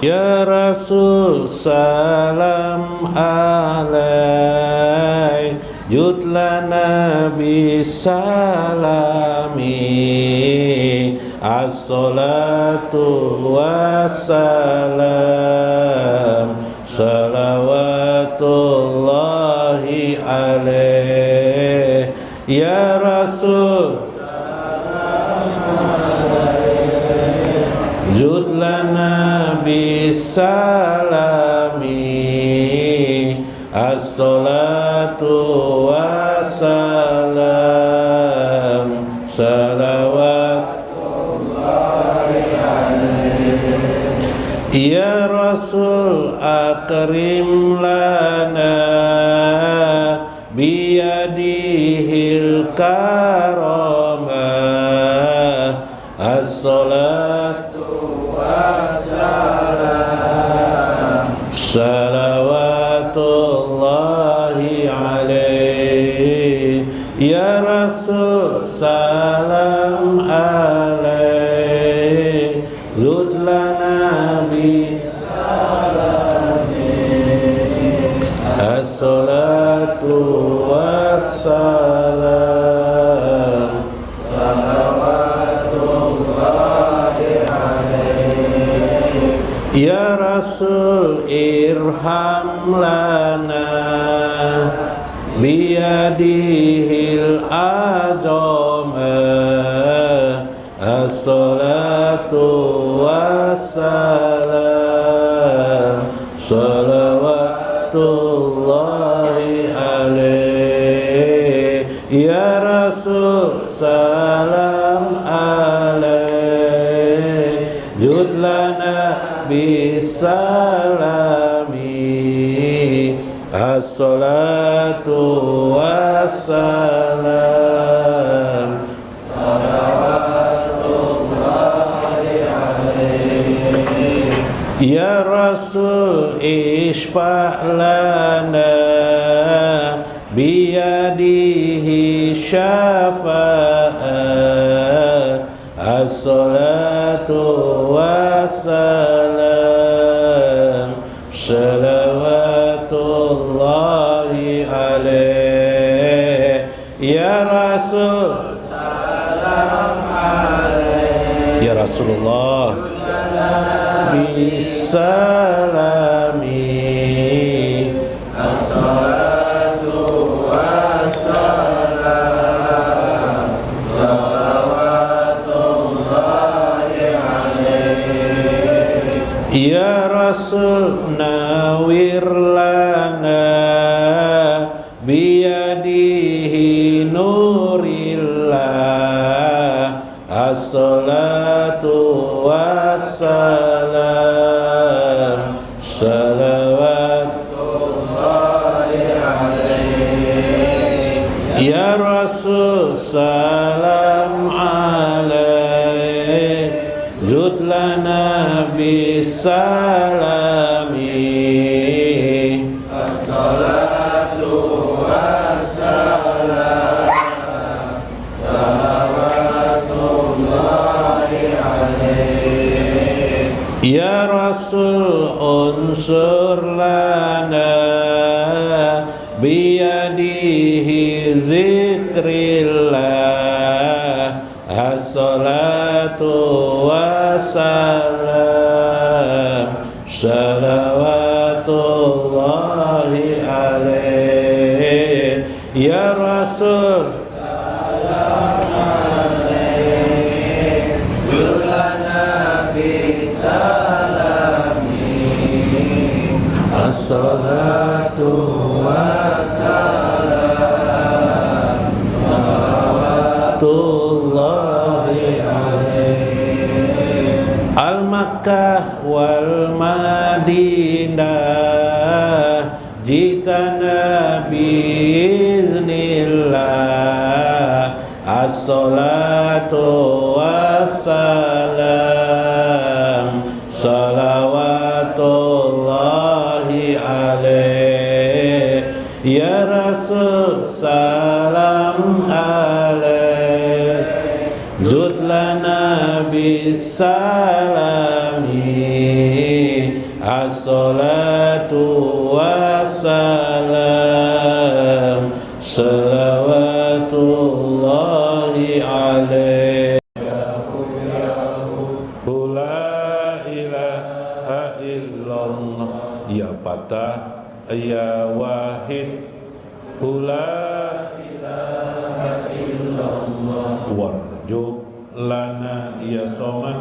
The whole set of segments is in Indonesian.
Ya Rasul salam alaik Judlana bisalami As-salatu wassalam Salawatullahi alaih Ya Rasul Judlana bisalami As-salatu wassalam Salawatullahi alaihi Ya Rasul akrim lana biyadihil karamah As-salatu Salawatullahi alaihi Ya Rasul salam alaihi Zudlana bi salami As-salatu wassalam Salawatullahi alaihi Ya Rasul irham lana biyadihil azamah As-salatu wassalam Salawatullahi alaihi Ya Rasul salam alaihi Judlana bisalami As-salatu wassalam Salawatullahi alaihi Ya Rasul ishfa' lana biyadihi syafa'ah As-salatu wassalam Salawatullahi alaihi Ya Rasul salam alaihi Ya Rasulullah bisalami As-salatu wassalam Salawatullahi alaihi Ya Rasul nawir lana biyadihi nurillah As-salatu wassalam Salawatullahi alaihi Ya Rasul salam alaihi Judlana bisalami As-salatu wassalam Salawatullahi alaihi Ya Rasul unsur lana biyadihi zikrillah As-salatu wassalam Salawatullahi alaihi Ya Rasul salam alaihi Judlana bisalami As-salatu wassalam Salawatullahi alaihi Al-Makkah wal Madinah jitana biiznillah As-salatu wassalam Salawatullahi alaihi Ya Rasul salam alaihi Zudlana bi bisalami as-salatu wassalam salawatullahi alaihi la ilaha illallah ya patah ya wahid la ilaha illallah warjuk lana ya somad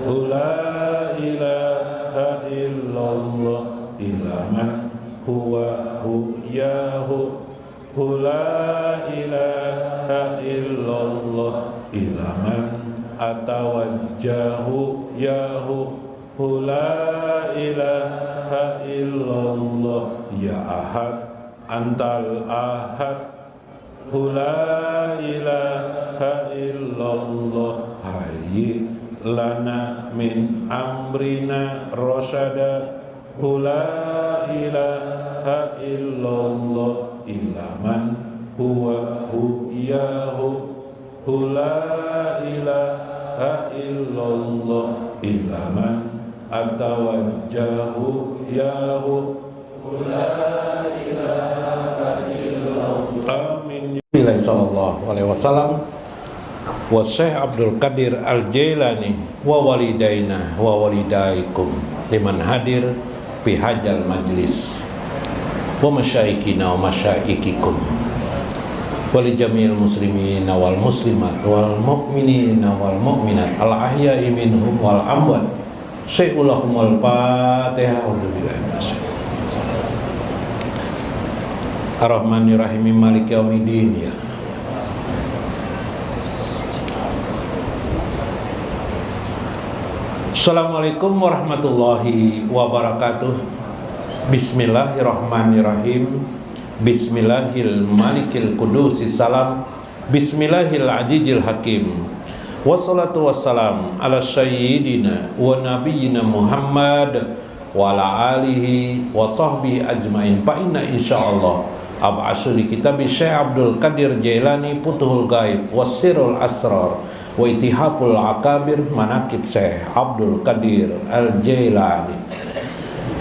la ilaha illallah ilaman huwa hu yahu la ilaha illallah ilaman atawajjahu yahu la ilaha illallah ya ahad antal ahad la ilaha illallah hayyi lana min amrina rasyada la ilaha illallah ilaman huwa hu yahu la ilaha illallah ilaman atawajjahu yahu la ilaha illallah amin. Sallallahu alaihi wasallam wa Syekh Abdul Qadir Al-Jailani wa walidaina wa walidaikum liman hadir fi hajal majlis wa masyaikina wa masyaikikum wa li jami'il muslimin wal muslimat wal mu'minin wal mu'minat al ahya'i minhum wal amwat syai'ulahumul fatihah. A'udzubillahi minasyaitonir Ar-Rahmanir-Rahim Maliki Yaumiddin ya. Assalamualaikum warahmatullahi wabarakatuh. Bismillahirrahmanirrahim. Bismillahil malikil qudusis salam. Bismillahil ajijil hakim. Wassalatu wassalam ala sayyidina wa nabiyyina Muhammad wa ala alihi wa sahbihi ajmain. Fa inna insyaallah ab'asu li kitabi Syekh Abdul Qadir Jailani Futuhul Gaib Wasirul Asrar wa Itihaful Akabir Manaqib Syekh Abdul Qadir Al-Jailani.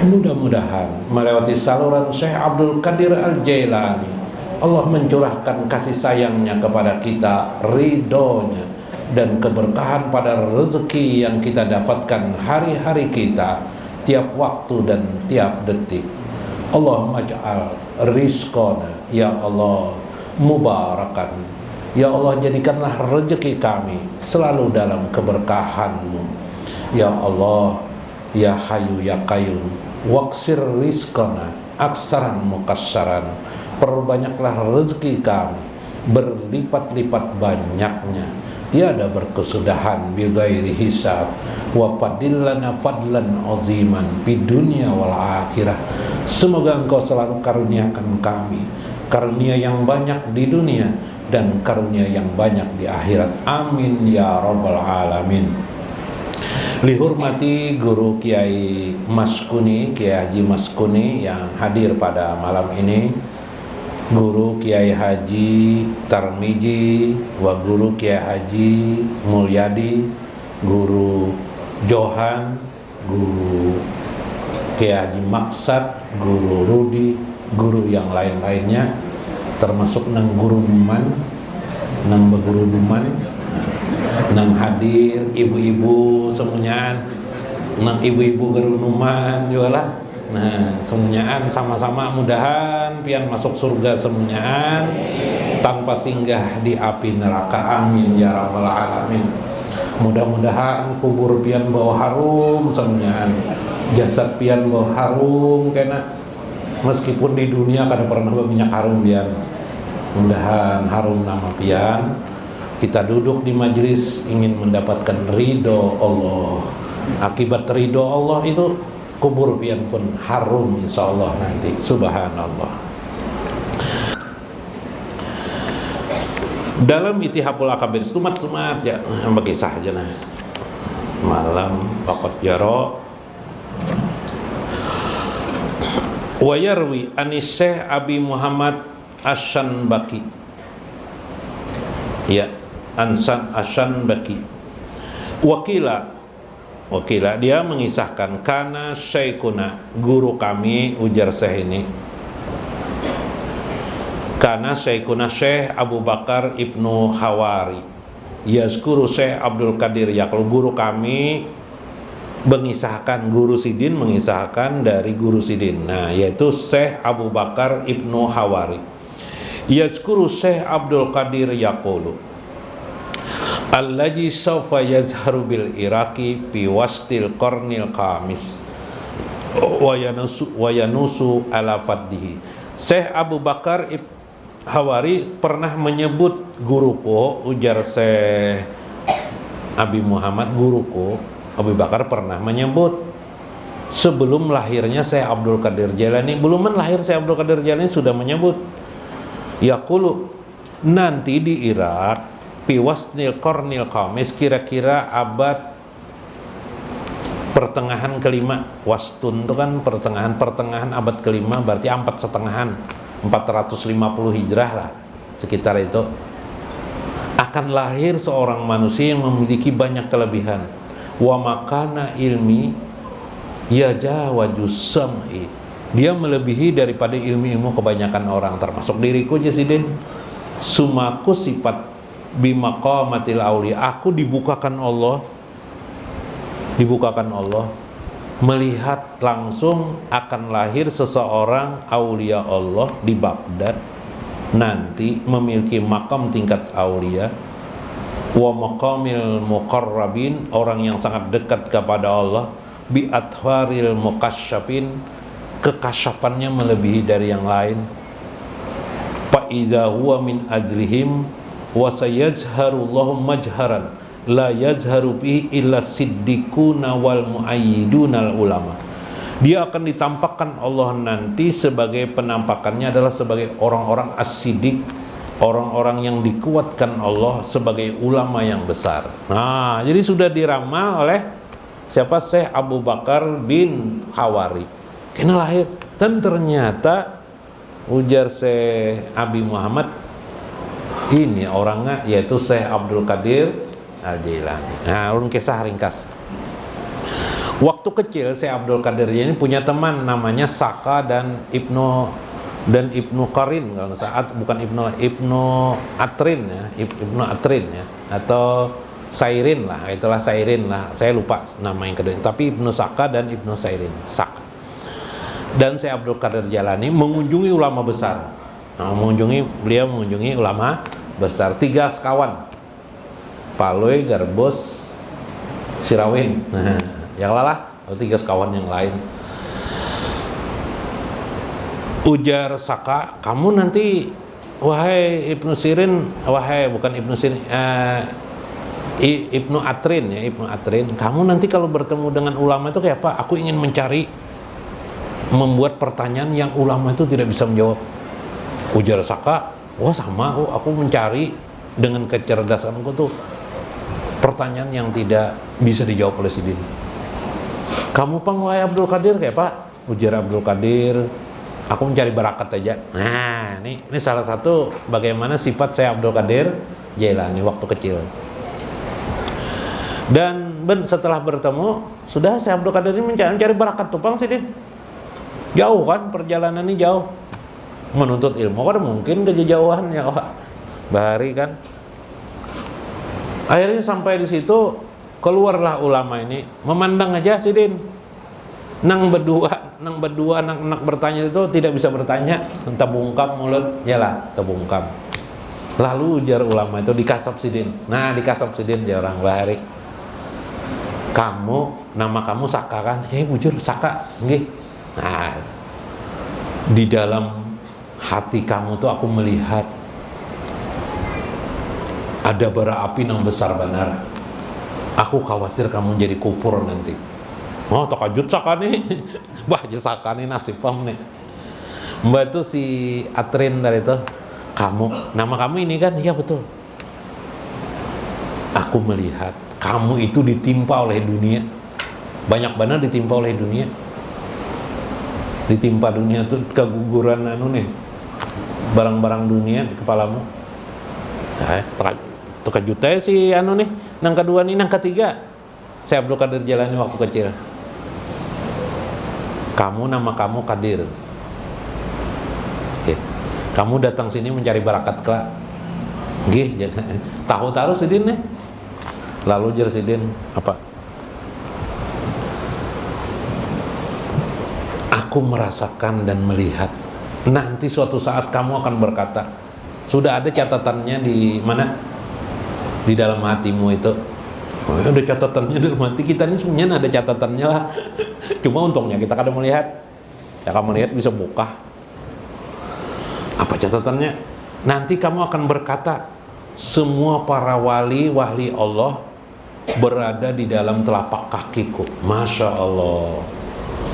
Mudah-mudahan melewati saluran Syekh Abdul Qadir Al-Jailani Allah mencurahkan kasih sayangnya kepada kita, ridhonya dan keberkahan pada rezeki yang kita dapatkan hari-hari kita, tiap waktu dan tiap detik. Allahumma ja'al rizqana ya Allah mubarakan. Ya Allah, jadikanlah rezeki kami selalu dalam keberkahan-Mu. Ya Allah, ya Hayyu ya Qayyum, waqsir rizqana aksaran mukassaran. Perbanyaklah rezeki kami berlipat-lipat banyaknya, tiada berkesudahan, bi ghairi hisab. Wa fadillana fadlan aziman fid dunya wal akhirah. Semoga Engkau selalu karuniakan kami karunia yang banyak di dunia dan karunia yang banyak di akhirat. Amin ya rabbal alamin. Lihormati Guru Kiai Maskuni, Kiai Haji Maskuni yang hadir pada malam ini, Guru Kiai Haji Tarmiji, wa Guru Kiai Haji Mulyadi, Guru Johan, Guru Kiai Haji Maksad, Guru Rudi, guru yang lain-lainnya, termasuk nang Guru Numan, nang Guru Numan, nang hadir ibu-ibu semuanya, nang ibu-ibu Guru Numan juga lah. Nah, semuanyaan sama-sama mudahan pian masuk surga semuanyaan tanpa singgah di api neraka. Amin ya rabbal alamin. Mudah-mudahan kubur pian bau harum semuanyaan, jasad pian bau harum kena, meskipun di dunia kada pernah berminyak harum pian. Mudahan harum nama pian. Kita duduk di majelis ingin mendapatkan ridho Allah. Akibat ridho Allah itu kubur pian pun harum insyaallah nanti. Subhanallah. Dalam Itihaful Akabir sumat-sumat ya bagi saja nah. Malam faqat jaro wa yarwi anis Syekh Abi Muhammad Asy-Syanbaki. Ya, Asy-Syanbaki. Wakila dia mengisahkan, kana syekhuna, guru kami, ujar Syekh ini, kana syekhuna Syekh Abu Bakar Ibnu Hawari yazkuru Syekh Abdul Qadir Yaqul, guru kami mengisahkan, guru Sidin mengisahkan dari guru Sidin, nah yaitu Syekh Abu Bakar Ibnu Hawari, yazkuru Syekh Abdul Qadir Yaqulu allazi sawfa yazharu bil Iraqi fi wastil qarnil khamis wa yanusu ala faddihi. Syekh Abu Bakar Hawari pernah menyebut guruku, ujar Syekh Abi Muhammad, guruku Abu Bakar pernah menyebut sebelum lahirnya Syekh Abdul Qadir Jailani, belum lahir Syekh Abdul Qadir Jailani sudah menyebut, yaqulu, nanti di Irak piwasnil qarnil khamis, kira-kira abad pertengahan kelima. Wastun itu kan pertengahan abad kelima, berarti 450 hijrah lah, sekitar itu, akan lahir seorang manusia yang memiliki banyak kelebihan. Wa makana ilmi yajawaju sam'i, dia melebihi daripada ilmu-ilmu kebanyakan orang, termasuk diriku Jasidin. Sumaku sifat bimaqamatil aulia, aku dibukakan Allah melihat langsung akan lahir seseorang aulia Allah di Baghdad, nanti memiliki makam tingkat aulia, wa maqamil muqarrabin, orang yang sangat dekat kepada Allah, bi atharil mukasyafin, kekasyafannya melebihi dari yang lain. Fa iza huwa min ajlihim wa sayajharu Allahum majharan la yajharu bihi illa siddiquna wal muayyiduna al ulama. Dia akan ditampakkan Allah nanti, sebagai penampakannya adalah sebagai orang-orang as-siddiq, orang-orang yang dikuatkan Allah, sebagai ulama yang besar. Nah, jadi sudah diramal oleh siapa? Syekh Abu Bakar bin Hawari. Kena lahir, dan ternyata ujar Syekh Abi Muhammad, ini orangnya yaitu Syekh Abdul Qadir Al-Jailani. Nah, ulun kisah ringkas. Waktu kecil Syekh Abdul Qadir ini punya teman namanya Saka dan Ibnu Qarin, kalau saat bukan Ibnu Atrin ya, Ibnu Atrin ya, atau Sairin lah, itulah Sairin lah, saya lupa nama yang kedua, tapi Ibnu Saka dan Ibnu Sairin, Saka. Dan Syekh Abdul Qadir Jailani mengunjungi ulama besar. Nah, beliau mengunjungi ulama besar, 3 sekawan, Paloi, Garbos, Sirawin. Nah, yang lalah 3 sekawan yang lain. Ujar Saka, kamu nanti, wahai Ibnu Sirin, Ibnu Atrin ya, Ibnu Atrin, kamu nanti kalau bertemu dengan ulama itu kayak apa? Aku ingin membuat pertanyaan yang ulama itu tidak bisa menjawab. Ujar Saka, wah sama, aku mencari dengan kecerdasanku tuh pertanyaan yang tidak bisa dijawab oleh Sidin. Kamu wahai Abdul Qadir kayak apa? Ujar Abdul Qadir, aku mencari barakat aja. Nah, ini salah satu bagaimana sifat saya Abdul Qadir Jailani waktu kecil. Dan setelah bertemu, sudah saya Abdul Qadir ini mencari barakat tupang Sidin. Jauh kan, perjalanan ini jauh. Menuntut ilmu kan mungkin kejauhan ya Pak Bahari kan. Akhirnya sampai di situ, keluarlah ulama ini, memandang aja Sidin. Nang berdua anak bertanya itu tidak bisa bertanya, entah bungkam mulut, yalah, terbungkam. Lalu ujar ulama itu, dikasap Sidin. Nah, dikasap Sidin dia orang Bahari. Kamu, nama kamu Saka kan? Bujur Saka, nggih. Nah, di dalam hati kamu tuh aku melihat ada bara api yang besar benar. Aku khawatir kamu jadi kupur nanti. Oh, takajut Saka nih. Wah, Saka nih nasib pam nih. Mbak itu si Atrin dari itu, kamu, nama kamu ini kan? Iya betul. Aku melihat kamu itu ditimpa oleh dunia. Banyak benar ditimpa oleh dunia. Ditimpa dunia tuh keguguran barang-barang dunia di kepalamu. Terkejut si nih, nang kedua nih, nang ketiga, Syekh Abdul Qadir Jailani waktu kecil? Nama kamu Qadir. Ya. Kamu datang sini mencari barakat kelak. Nggih, tahu taruh sidin nih. Lalu jer sidin apa? Aku merasakan dan melihat nanti suatu saat kamu akan berkata, sudah ada catatannya di mana? Di dalam hatimu itu. Oh, ada catatannya dalam hati kita ini semuanya ada catatannya lah. Cuma untungnya kita kadang melihat. Ya kamu melihat bisa buka. Apa catatannya? Nanti kamu akan berkata, semua para wali Allah berada di dalam telapak kakiku. Masya Allah.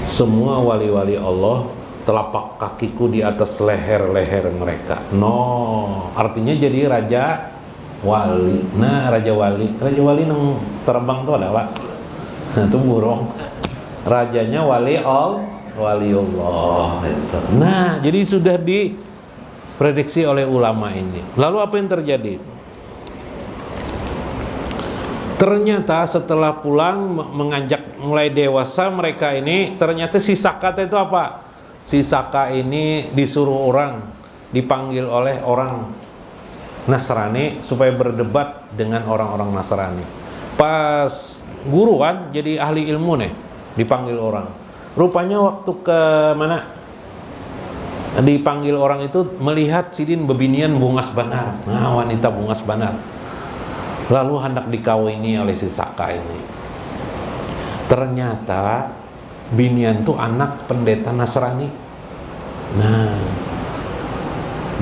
Semua wali-wali Allah telapak kakiku di atas leher-leher mereka. No, artinya jadi raja wali. Nah, raja wali nang terbang tuh adalah itu burung. Rajanya waliullah itu. Nah, jadi sudah diprediksi oleh ulama ini. Lalu apa yang terjadi? Ternyata setelah pulang menganjak mulai dewasa mereka ini, ternyata si Saka itu apa? Si Saka ini disuruh orang, dipanggil oleh orang Nasrani supaya berdebat dengan orang-orang Nasrani. Pas guru kan jadi ahli ilmu nih, dipanggil orang. Rupanya waktu ke mana? Dipanggil orang itu melihat sidin bebinian bungas banar. Nah, wanita bungas banar. Lalu hendak dikawini oleh si Saka ini. Ternyata binian tuh anak pendeta Nasrani. Nah,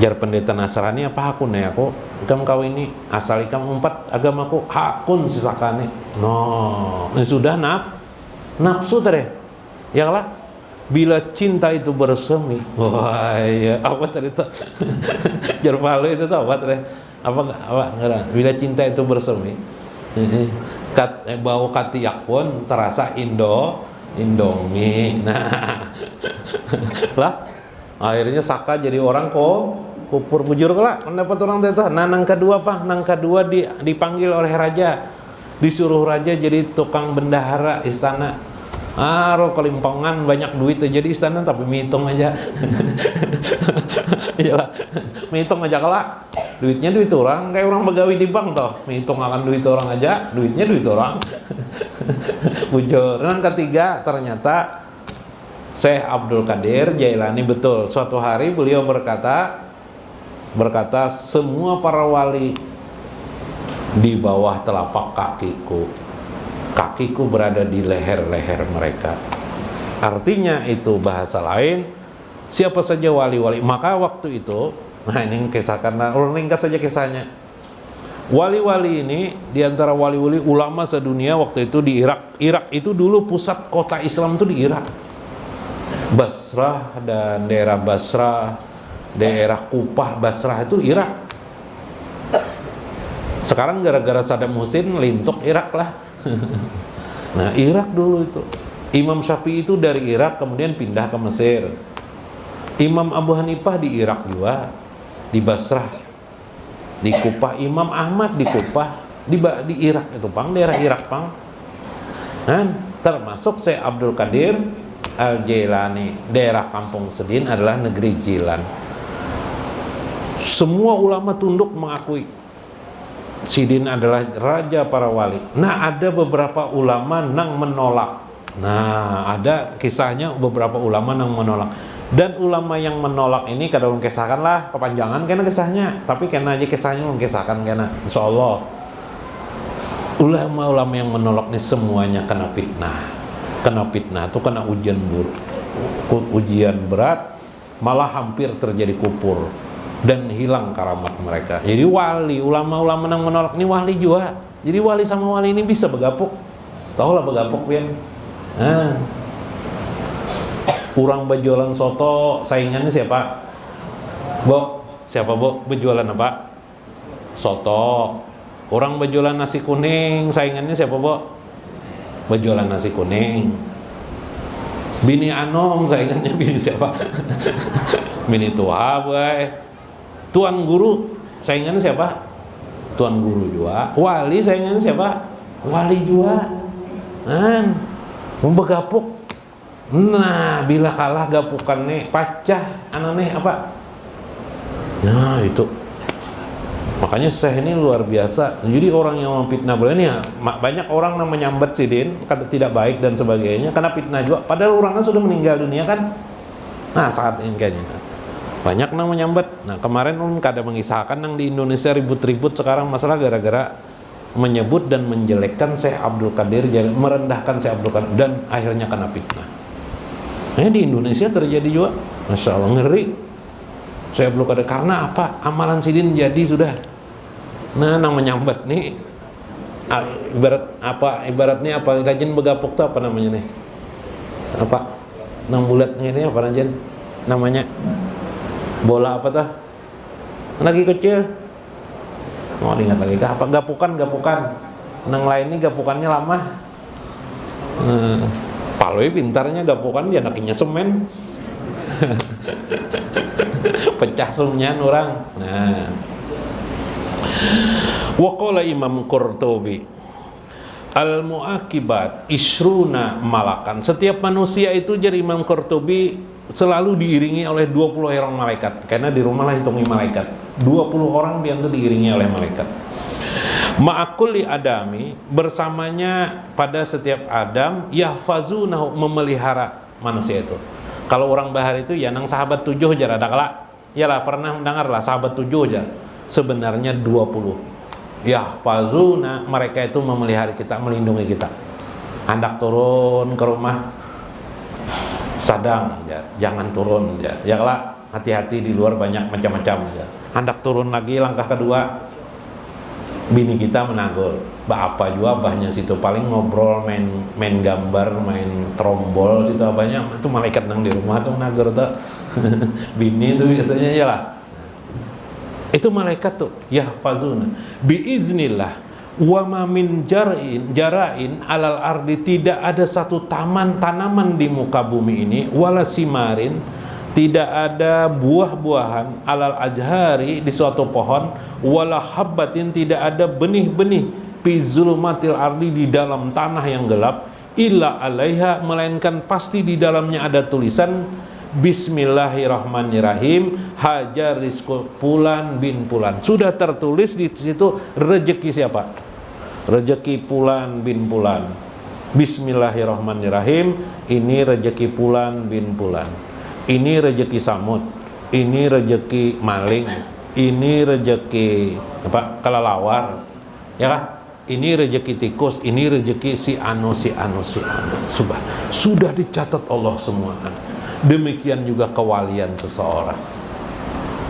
jar pendeta Nasrani apa hakun ya aku ikam kawini asal ikam empat agamaku hakun si Saka nih. No, ini sudah nafsu tadi. Ya lah. Bila cinta itu bersemi. Wah, iya. Apa tadi tuh? Jar palu itu tuh apa tadi? Apa enggak? Bila cinta itu bersemi, bau katiak pun terasa Indomie. Nah, lah akhirnya Saka jadi orang kupur bujur kelak pendapat orang itu. Nah, nang kedua dipanggil oleh raja, disuruh raja jadi tukang bendahara istana. Roh kelimpangan banyak duit jadi istana tapi mihitung aja. Iyalah, mihitung aja kelak. Duitnya duit orang, kayak orang begawi di bank toh. Mihitung akan duit orang aja, duitnya duit orang. Bujur. Dan ketiga ternyata Syekh Abdul Qadir Jailani betul. Suatu hari beliau berkata semua para wali di bawah telapak kakiku berada di leher-leher mereka. Artinya itu bahasa lain, siapa saja wali-wali. Maka waktu itu, nah ini kisah karena orang ringkas saja kisahnya. Wali-wali ini diantara wali-wali ulama sedunia waktu itu di Irak. Irak itu dulu pusat kota Islam itu di Irak. Basrah dan daerah Basrah, daerah Kupah Basrah itu Irak. Sekarang gara-gara Saddam Hussein lintuk Irak lah. Nah, Irak dulu itu Imam Syafi'i itu dari Irak kemudian pindah ke Mesir. Imam Abu Hanifah di Irak juga, di Basrah, di Kupah. Imam Ahmad di Kupah, di Irak itu pang, daerah Irak pang. Dan termasuk Syekh Abdul Qadir Al-Jailani, daerah Kampung Sedin adalah negeri Jilan. Semua ulama tunduk mengakui Sidin adalah raja para wali. Nah, ada beberapa ulama yang menolak. Nah, ada kisahnya beberapa ulama yang menolak. Dan ulama yang menolak ini kada ulun kisahkan lah, kepanjangan kena kisahnya. Tapi kena aja kisahnya ulun kisahkan kena. Insyaallah. Ulama-ulama yang menolak ini semuanya kena fitnah. Kena fitnah itu kena ujian berat, malah hampir terjadi kufur. Dan hilang karamat mereka. Jadi wali, ulama-ulama yang menolak ini wali juga. Jadi wali sama wali ini bisa begapuk. Tahu lah begapuk pian. Nah, kurang berjualan soto, saingannya siapa? Bo, siapa Bo? Berjualan apa? Soto. Orang berjualan nasi kuning, saingannya siapa Bo? Berjualan nasi kuning. Bini Anom, saingannya bini siapa? Bini tua, boy. Tuan guru saingannya siapa? Tuan guru juga. Wali saingannya siapa? Wali juga. Membegapuk. Nah, bila kalah gapukannya pacah aneh apa? Nah, itu. Makanya Syekh ini luar biasa. Jadi orang yang memfitnah beliau ini ya, banyak orang yang menyambat Sidin karena tidak baik dan sebagainya karena fitnah juga. Padahal orangnya sudah meninggal dunia kan. Nah, saat ini kayaknya banyak yang menyambat. Nah, kemarin kada mengisahkan yang di Indonesia ribut-ribut sekarang masalah gara-gara menyebut dan menjelekkan Syekh Abdul Qadir, merendahkan Syekh Abdul Qadir dan akhirnya kena fitnah. Nah, di Indonesia terjadi juga. Masya Allah, ngeri Syekh Abdul Qadir karena apa? Amalan Sidin jadi sudah. Nah, nang menyambat nih ibaratnya apa? Rajin begapuk tuh apa namanya nih? Apa? Nang bulat ini apa rajin namanya? Bola apa tuh? Lagi kecil. Mau ingat lagi kah? Apa gapukan? Nang lain ini gapukannya lama. Paloi pintarnya gapukan dia nakinya semen. Pecah sumnya orang. Nah. Waqala Imam Qurtubi al-muaqibat isruna malakan. Setiap manusia itu jadi Imam Qurtubi selalu diiringi oleh 20 orang malaikat. Karena di rumah lah hitungi malaikat. 20 orang dia itu diiringi oleh malaikat. Ma'akulli adami, bersamanya pada setiap Adam, yahfazunahu, memelihara manusia itu. Kalau orang bahar itu ya nang sahabat 7 aja ada kala. Yalah pernah mendengar lah sahabat 7 aja. Sebenarnya 20. Yahfazuna, mereka itu memelihara kita, melindungi kita. Hendak turun ke rumah sadang ya, jangan turun ya. Ya lah, hati-hati di luar banyak macam-macam ya. Hendak turun lagi langkah kedua, bini kita menagur, apa juga abahnya situ paling ngobrol, main gambar, main trombol situ abahnya, itu malaikat nang di rumah tuh menagur tuh. Bini itu biasanya ya lah. Itu malaikat tuh, yahfazuna biiznillah wa ma min jarain alal ardi, tidak ada satu tanaman di muka bumi ini, wala simarin, tidak ada buah-buahan, alal ajhari, di suatu pohon, wala habbatin, tidak ada benih-benih, fi zulumatil ardi, di dalam tanah yang gelap, illa alaiha, melainkan pasti di dalamnya ada tulisan Bismillahirrahmanirrahim, hajar rizku Fulan bin Fulan. Sudah tertulis di situ rezeki siapa? Rezeki Fulan bin Fulan. Bismillahirrahmanirrahim, ini rezeki Fulan bin Fulan. Ini rezeki Samud, ini rezeki maling, ini rezeki apa? Kelelawar, ya kah? Ini rezeki tikus, ini rezeki si anu. Sudah dicatat Allah semua. Demikian juga kewalian seseorang.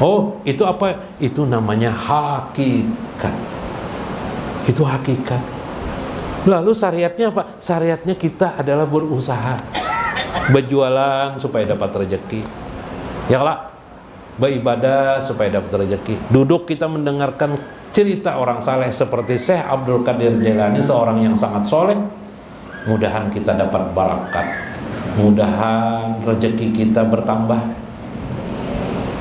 Oh, itu apa? Itu namanya hakikat. Itu hakikat. Lalu syariatnya apa? Syariatnya kita adalah berusaha, berjualan supaya dapat rezeki. Ya lah, beribadah supaya dapat rezeki. Duduk kita mendengarkan cerita orang saleh seperti Syekh Abdul Qadir Jailani, seorang yang sangat soleh. Mudahan kita dapat barakat. Mudahan rezeki kita bertambah.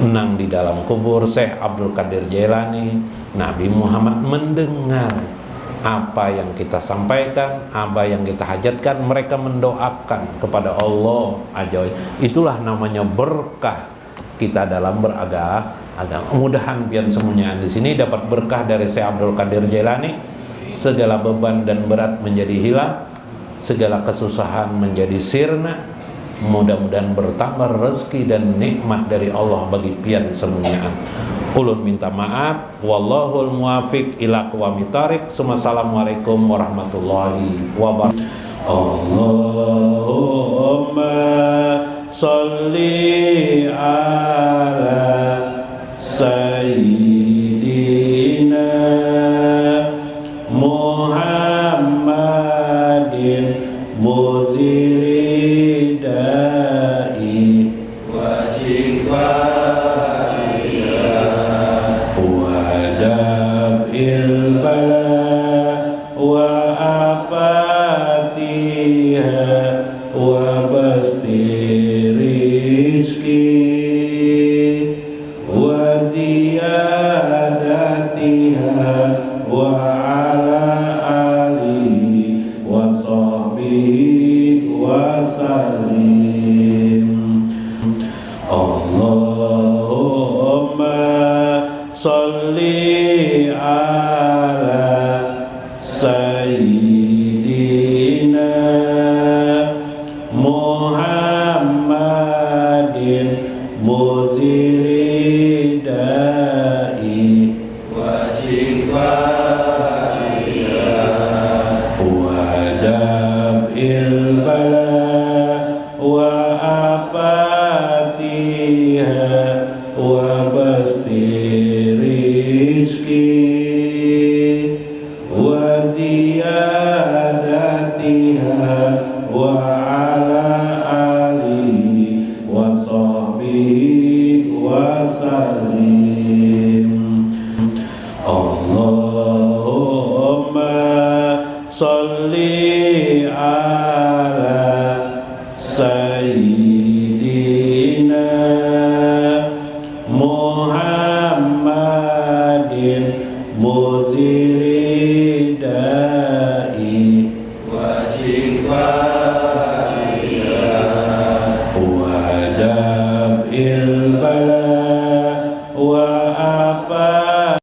Nang di dalam kubur Syekh Abdul Qadir Jailani, Nabi Muhammad mendengar apa yang kita sampaikan, apa yang kita hajatkan, mereka mendoakan kepada Allah Azza. Itulah namanya berkah kita dalam beragama. Mudahan pian semuanya di sini dapat berkah dari Syekh Abdul Qadir Jailani. Segala beban dan berat menjadi hilang, segala kesusahan menjadi sirna. Mudah-mudahan bertambah rezeki dan nikmat dari Allah bagi pian semuanya. Ulun minta maaf. Wallahul muwafiq ila aqwamit thariq. Assalamualaikum warahmatullahi wabarakatuh. Allahumma sholli ala sayyidina Muhammadin muzili da'i wa shifa'iyah wa dab'il bala wa apatiha wa basti rizki wa ziyadatiha wa ala alihi wa sahbihi wa sallim. Allahumma sholli ala sayyidina Muhammadin muzili da'i wa shifaiha wa dab'il bala wa apatiha wa basti rizki wa ziyadatiha wa